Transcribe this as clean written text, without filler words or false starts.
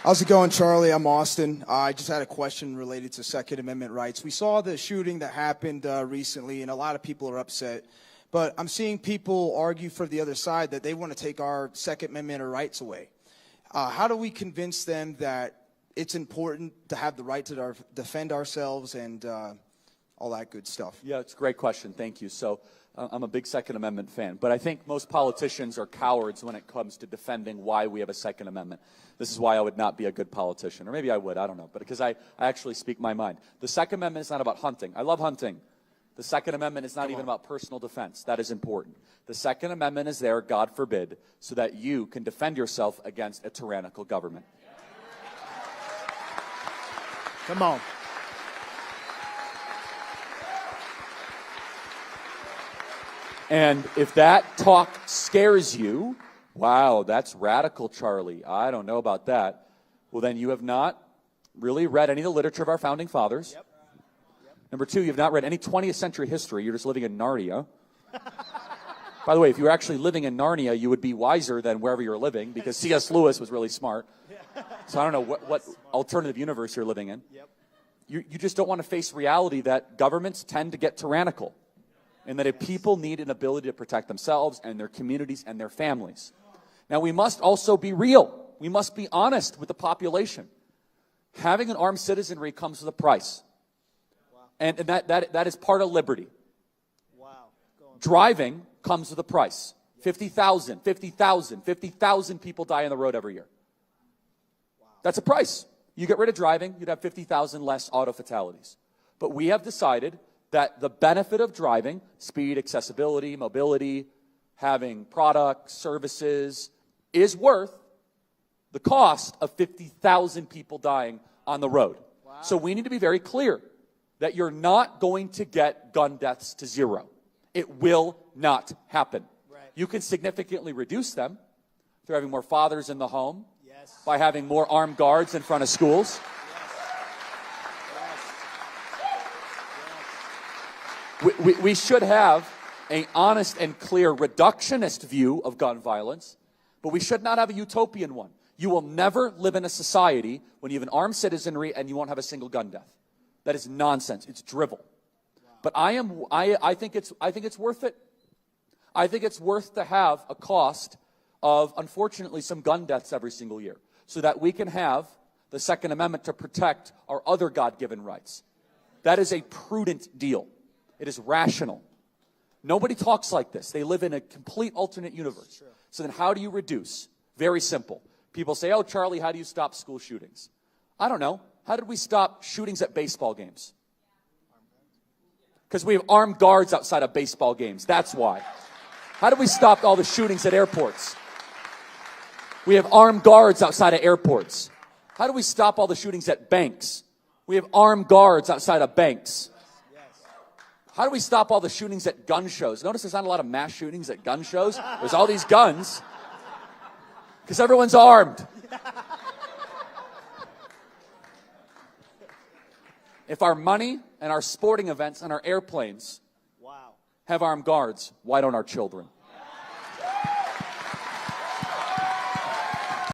How's it going, Charlie? I'm Austin. I just had a question related to Second Amendment rights. We saw the shooting that happened recently, and a lot of people are upset. But I'm seeing people argue for the other side that they want to take our Second Amendment rights away. How do we convince them that it's important to have the right to defend ourselves and all that good stuff? Yeah, it's a great question. Thank you. So I'm a big Second Amendment fan, but I think most politicians are cowards when it comes to defending why we have a Second Amendment. This is why I would not be a good politician, or maybe I would, I don't know, but because I actually speak my mind. The Second Amendment is not about hunting. I love hunting. The Second Amendment is not even about personal defense. That is important. The Second Amendment is there, God forbid, so that you can defend yourself against a tyrannical government. Come on. And if that talk scares you, wow, that's radical, Charlie. I don't know about that. Well, then you have not really read any of the literature of our founding fathers. Yep. Number two, you've not read any 20th century history. You're just living in Narnia. By the way, if you were actually living in Narnia, you would be wiser than wherever you're living, because C.S. Lewis was really smart. So I don't know what alternative universe you're living in. Yep. You just don't want to face reality that governments tend to get tyrannical, and that if people need an ability to protect themselves and their communities and their families. Now, we must also be real. We must be honest with the population. Having an armed citizenry comes with a price. Wow. And that is part of liberty. Wow. Driving comes with a price. 50,000 people die on the road every year. Wow. That's a price. You get rid of driving, you'd have 50,000 less auto fatalities. But we have decided that the benefit of driving, speed, accessibility, mobility, having products, services, is worth the cost of 50,000 people dying on the road. Wow. So we need to be very clear that you're not going to get gun deaths to zero. It will not happen. Right. You can significantly reduce them through having more fathers in the home, Yes. by having more armed guards in front of schools. We should have an honest and clear reductionist view of gun violence, but we should not have a utopian one. You will never live in a society when you have an armed citizenry and you won't have a single gun death. That is nonsense. It's drivel. Wow. But I think it's worth it. I think it's worth to have a cost of, unfortunately, some gun deaths every single year, so that we can have the Second Amendment to protect our other God-given rights. That is a prudent deal. It is rational. Nobody talks like this. They live in a complete alternate universe. True. So then how do you reduce? Very simple. People say, oh, Charlie, how do you stop school shootings? I don't know. How did we stop shootings at baseball games? Because we have armed guards outside of baseball games. That's why. How did we stop all the shootings at airports? We have armed guards outside of airports. How do we stop all the shootings at banks? We have armed guards outside of banks. How do we stop all the shootings at gun shows? Notice there's not a lot of mass shootings at gun shows. There's all these guns because everyone's armed. If our money and our sporting events and our airplanes Wow. have armed guards, why don't our children?